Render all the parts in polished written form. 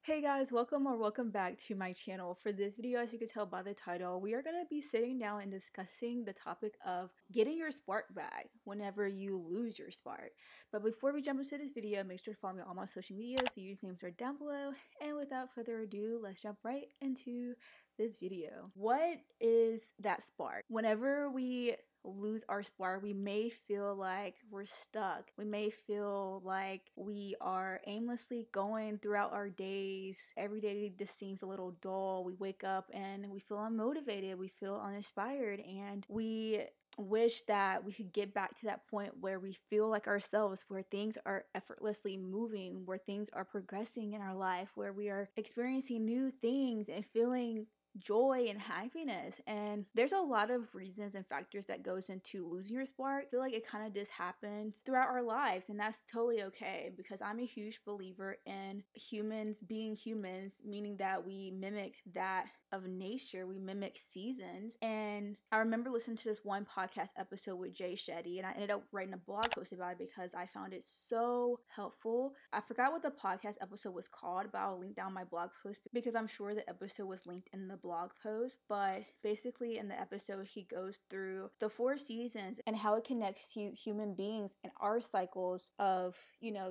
Hey guys, welcome back to my channel. For this video, as you can tell by the title, we are going to be sitting down and discussing the topic of getting your spark back whenever you lose your spark. But before we jump into this video, make sure to follow me on all my social medias. The usernames are down below. And without further ado, let's jump right into this video. What is that spark? Whenever we lose our spark, we may feel like we're stuck. We may feel like we are aimlessly going throughout our days. Every day just seems a little dull. We wake up and we feel unmotivated, we feel uninspired, and we wish that we could get back to that point where we feel like ourselves, where things are effortlessly moving, where things are progressing in our life, where we are experiencing new things and feeling joy and happiness. And there's a lot of reasons and factors that goes into losing your spark. I feel like it kind of just happens throughout our lives, and that's totally okay, because I'm a huge believer in humans being humans, meaning that we mimic that of nature, we mimic seasons. And I remember listening to this one podcast episode with Jay Shetty, and I ended up writing a blog post about it because I found it so helpful. I forgot what the podcast episode was called, but I'll link down my blog post because I'm sure the episode was linked in the blog post. But basically in the episode, he goes through the 4 seasons and how it connects to human beings and our cycles of,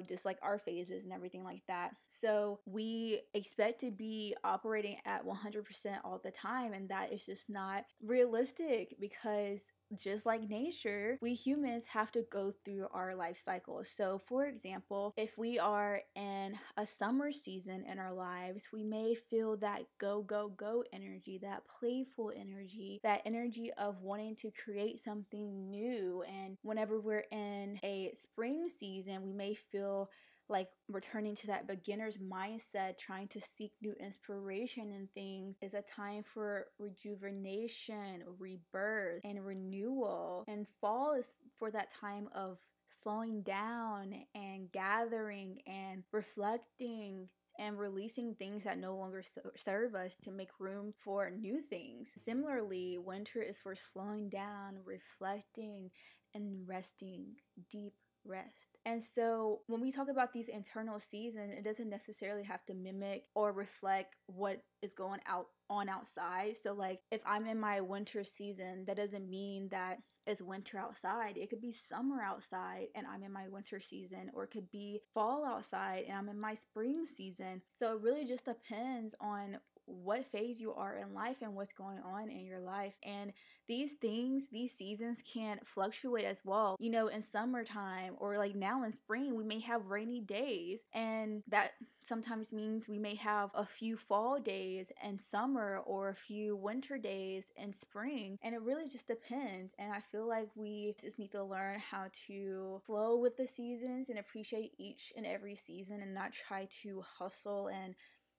just like our phases and everything like that. So we expect to be operating at 100% all the time, and that is just not realistic, because just like nature, we humans have to go through our life cycles. So for example, if we are in a summer season in our lives, we may feel that go, go, go energy, that playful energy, that energy of wanting to create something new. And whenever we're in a spring season, we may feel like returning to that beginner's mindset, trying to seek new inspiration in things. Is a time for rejuvenation, rebirth, and renewal. And fall is for that time of slowing down and gathering and reflecting and releasing things that no longer serve us to make room for new things. Similarly, winter is for slowing down, reflecting, and resting, deep rest. And so when we talk about these internal seasons, it doesn't necessarily have to mimic or reflect what is going on outside. So like if I'm in my winter season, that doesn't mean that it's winter outside. It could be summer outside and I'm in my winter season, or it could be fall outside and I'm in my spring season. So it really just depends on what phase you are in life and what's going on in your life. And these seasons can fluctuate as well. In summertime, or like now in spring, we may have rainy days, and that sometimes means we may have a few fall days in summer or a few winter days in spring. And it really just depends. And I feel like we just need to learn how to flow with the seasons and appreciate each and every season, and not try to hustle and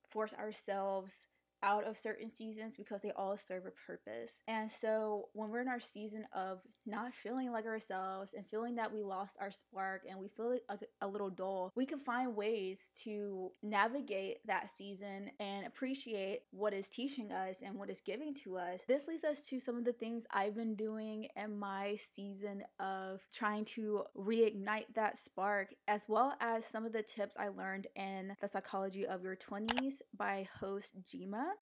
force ourselves out of certain seasons, because they all serve a purpose. And so when we're in our season of not feeling like ourselves and feeling that we lost our spark and we feel like a little dull, we can find ways to navigate that season and appreciate what is teaching us and what is giving to us. This leads us to some of the things I've been doing in my season of trying to reignite that spark, as well as some of the tips I learned in The Psychology of Your 20s by host Jemma.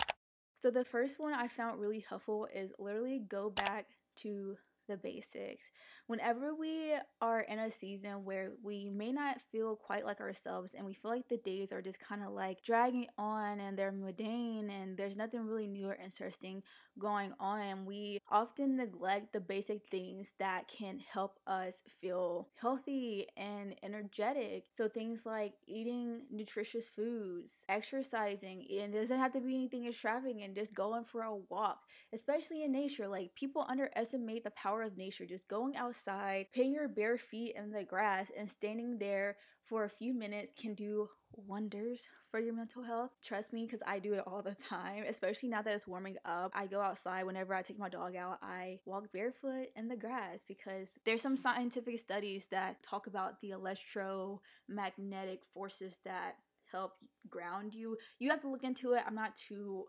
So the first one I found really helpful is literally go back to the basics. Whenever we are in a season where we may not feel quite like ourselves and we feel like the days are just kind of like dragging on and they're mundane and there's nothing really new or interesting going on, we often neglect the basic things that can help us feel healthy and energetic. So things like eating nutritious foods, exercising, and it doesn't have to be anything extravagant, just going for a walk, especially in nature. Like, people underestimate the power of nature. Just going outside, putting your bare feet in the grass and standing there for a few minutes can do wonders for your mental health. Trust me, because I do it all the time, especially now that it's warming up. I go outside. Whenever I take my dog out, I walk barefoot in the grass, because there's some scientific studies that talk about the electromagnetic forces that help ground you. You have to look into it. I'm not too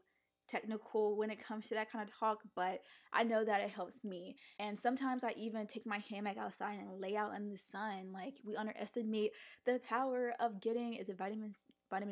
technical when it comes to that kind of talk, but I know that it helps me. And sometimes I even take my hammock outside and lay out in the sun. Like, we underestimate the power of getting, is it vitamin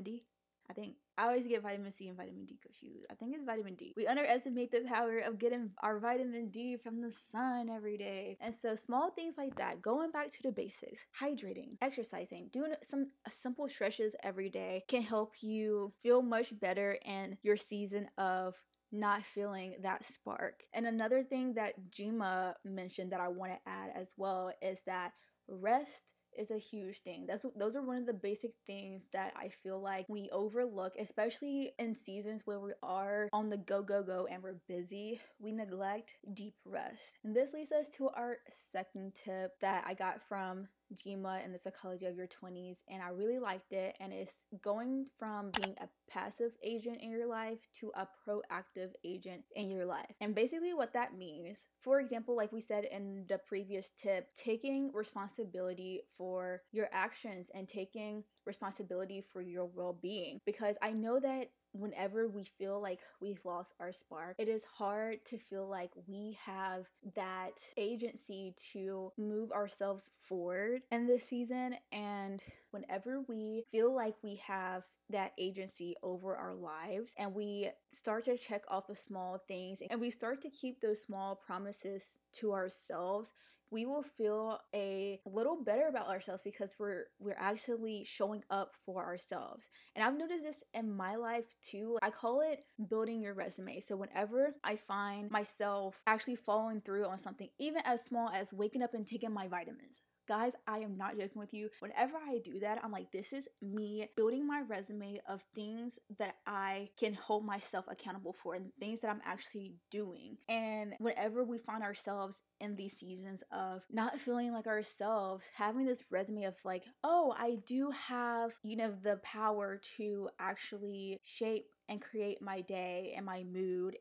D? I think I always get vitamin C and vitamin D confused. I think it's vitamin D. We underestimate the power of getting our vitamin D from the sun every day. And so small things like that, going back to the basics, hydrating, exercising, doing some simple stretches every day can help you feel much better in your season of not feeling that spark. And another thing that Jemma mentioned that I want to add as well is that rest is a huge thing. Those are one of the basic things that I feel like we overlook, especially in seasons where we are on the go and we're busy. We neglect deep rest. And this leads us to our second tip that I got from Jemma and the Psychology of Your 20s, and I really liked it. And it's going from being a passive agent in your life to a proactive agent in your life. And basically what that means, for example, like we said in the previous tip, taking responsibility for your actions and taking responsibility for your well-being. Because I know that whenever we feel like we've lost our spark, it is hard to feel like we have that agency to move ourselves forward in this season. And whenever we feel like we have that agency over our lives and we start to check off the small things and we start to keep those small promises to ourselves, we will feel a little better about ourselves because we're actually showing up for ourselves. And I've noticed this in my life too. I call it building your resume. So whenever I find myself actually following through on something, even as small as waking up and taking my vitamins, guys, I am not joking with you. Whenever I do that, I'm like, this is me building my resume of things that I can hold myself accountable for and things that I'm actually doing. And whenever we find ourselves in these seasons of not feeling like ourselves, having this resume of like, oh, I do have, the power to actually shape and create my day and my mood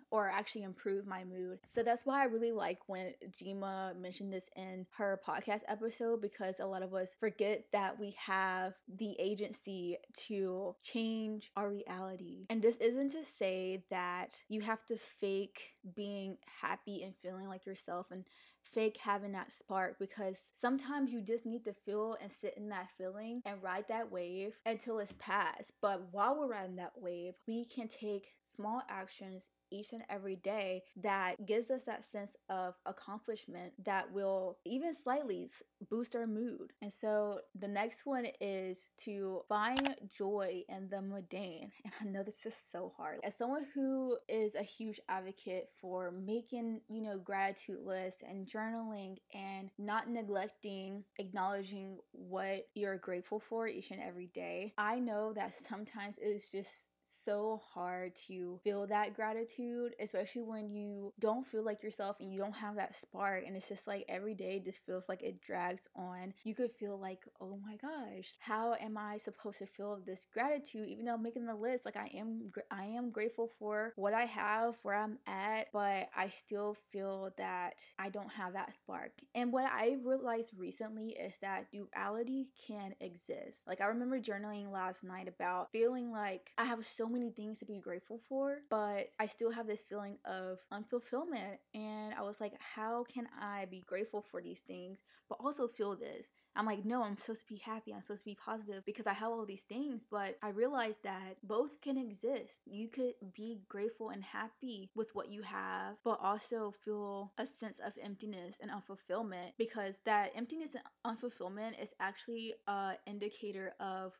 or actually improve my mood. So that's why I really like when Jemma mentioned this in her podcast episode, because a lot of us forget that we have the agency to change our reality. And this isn't to say that you have to fake being happy and feeling like yourself and fake having that spark, because sometimes you just need to feel and sit in that feeling and ride that wave until it's past. But while we're riding that wave, we can take small actions each and every day that gives us that sense of accomplishment that will even slightly boost our mood. And so the next one is to find joy in the mundane. And I know this is so hard. As someone who is a huge advocate for making, gratitude lists and journaling and not neglecting acknowledging what you're grateful for each and every day, I know that sometimes it's just so hard to feel that gratitude, especially when you don't feel like yourself and you don't have that spark, and it's just like every day just feels like it drags on. You could feel like, oh my gosh, how am I supposed to feel this gratitude even though I'm making the list? Like I am grateful for what I have, where I'm at, but I still feel that I don't have that spark. And what I realized recently is that duality can exist. Like I remember journaling last night about feeling like I have so many things to be grateful for, but I still have this feeling of unfulfillment. And I was like, how can I be grateful for these things, but also feel this? I'm like, no, I'm supposed to be happy. I'm supposed to be positive because I have all these things. But I realized that both can exist. You could be grateful and happy with what you have, but also feel a sense of emptiness and unfulfillment, because that emptiness and unfulfillment is actually an indicator of,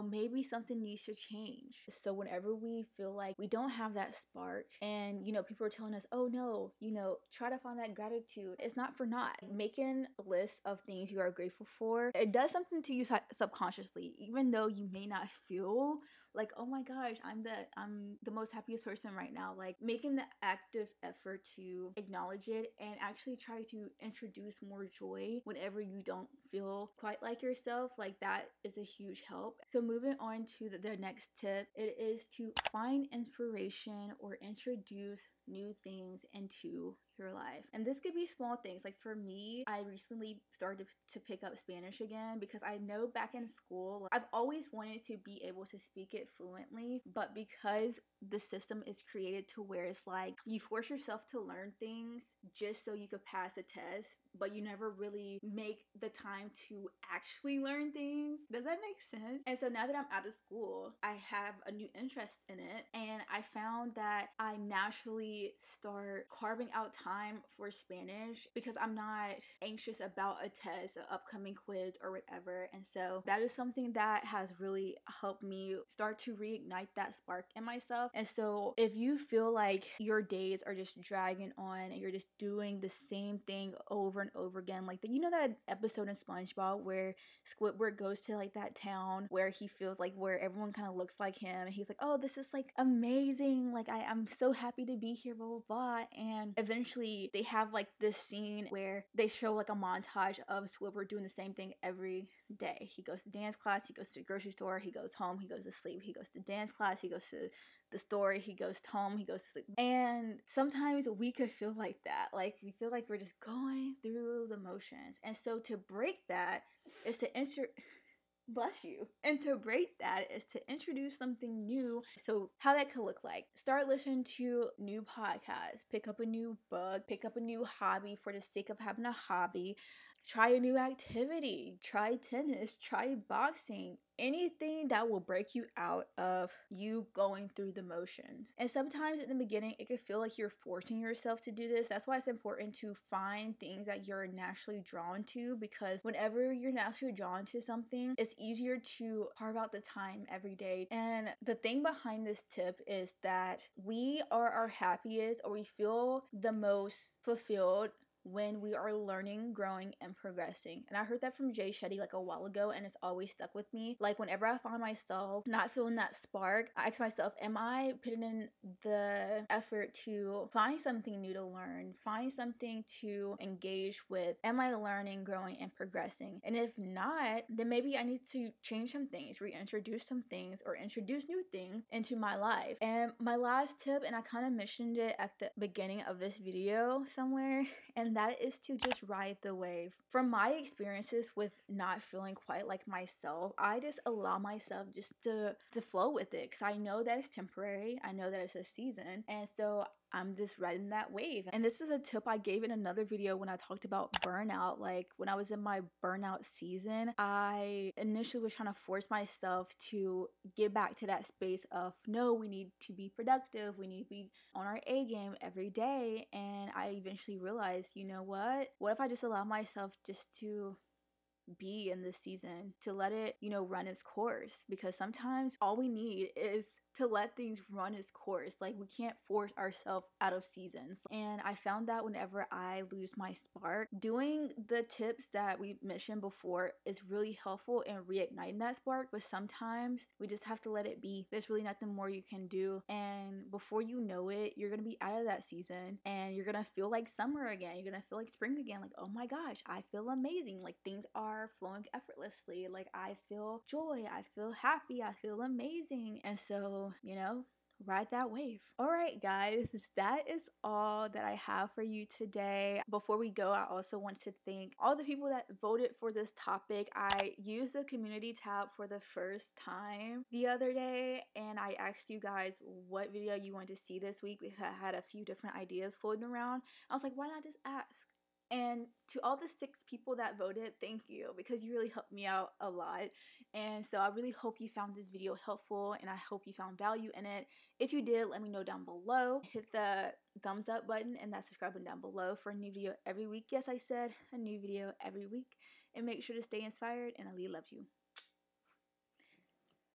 maybe something needs to change. So whenever we feel like we don't have that spark and, people are telling us, oh no, try to find that gratitude, it's not for naught. Making a list of things you are grateful for, it does something to you subconsciously, even though you may not feel like, oh my gosh, I'm the most happiest person right now. Like making the active effort to acknowledge it and actually try to introduce more joy whenever you don't feel quite like yourself, like that is a huge help. So moving on to the next tip, it is to find inspiration or introduce new things into your life. And this could be small things. Like for me, I recently started to pick up Spanish again because I know back in school, I've always wanted to be able to speak it fluently, but because the system is created to where it's like you force yourself to learn things just so you could pass a test, but you never really make the time to actually learn things. Does that make sense? And so now that I'm out of school, I have a new interest in it, and I found that I naturally start carving out time for Spanish because I'm not anxious about a test, an upcoming quiz, or whatever. And so that is something that has really helped me start to reignite that spark in myself. And so if you feel like your days are just dragging on and you're just doing the same thing over and over again, like you know that episode in SpongeBob where Squidward goes to like that town where he feels like where everyone kind of looks like him, and he's like, oh, this is like amazing, like I'm so happy to be here, blah blah blah. And eventually they have like this scene where they show like a montage of Squidward doing the same thing every day. He goes to dance class, he goes to the grocery store, he goes home, he goes to sleep, he goes to dance class, he goes to the store, he goes home, he goes to sleep. And sometimes we could feel like that. Like we feel like we're just going through the motions. And so to break that is to bless you. And to break that is to introduce something new. So how that could look like: start listening to new podcasts, pick up a new book, pick up a new hobby for the sake of having a hobby, try a new activity, try tennis, try boxing, anything that will break you out of you going through the motions. And sometimes in the beginning, it could feel like you're forcing yourself to do this. That's why it's important to find things that you're naturally drawn to, because whenever you're naturally drawn to something, it's easier to carve out the time every day. And the thing behind this tip is that we are our happiest, or we feel the most fulfilled when we are learning, growing, and progressing. And I heard that from Jay Shetty like a while ago, and it's always stuck with me. Like whenever I find myself not feeling that spark, I ask myself, am I putting in the effort to find something new to learn, find something to engage with? Am I learning, growing, and progressing? And if not, then maybe I need to change some things, reintroduce some things, or introduce new things into my life. And my last tip, and I kind of mentioned it at the beginning of this video somewhere, and that is to just ride the wave. From my experiences with not feeling quite like myself, I just allow myself just to flow with it, because I know that it's temporary, I know that it's a season, and so I'm just riding that wave. And this is a tip I gave in another video when I talked about burnout. Like when I was in my burnout season, I initially was trying to force myself to get back to that space of, no, we need to be productive, we need to be on our A game every day. And I eventually realized, you know what if I just allow myself just to be in this season, to let it, run its course? Because sometimes all we need is to let things run its course. Like we can't force ourselves out of seasons. And I found that whenever I lose my spark, doing the tips that we mentioned before is really helpful in reigniting that spark. But sometimes we just have to let it be. There's really nothing more you can do. And before you know it, you're gonna be out of that season, and you're gonna feel like summer again. You're gonna feel like spring again. Like, oh my gosh, I feel amazing. Like things are flowing effortlessly. Like I feel joy, I feel happy, I feel amazing. And so, ride that wave. All right, guys, that is all that I have for you today. Before we go, I also want to thank all the people that voted for this topic. I used the community tab for the first time the other day, and I asked you guys what video you want to see this week because I had a few different ideas floating around. I was like, why not just ask? And to all the 6 people that voted, thank you, because you really helped me out a lot. And so I really hope you found this video helpful, and I hope you found value in it. If you did, let me know down below. Hit the thumbs up button and that subscribe button down below for a new video every week. Yes, I said a new video every week. And make sure to stay inspired, and Ali loves you.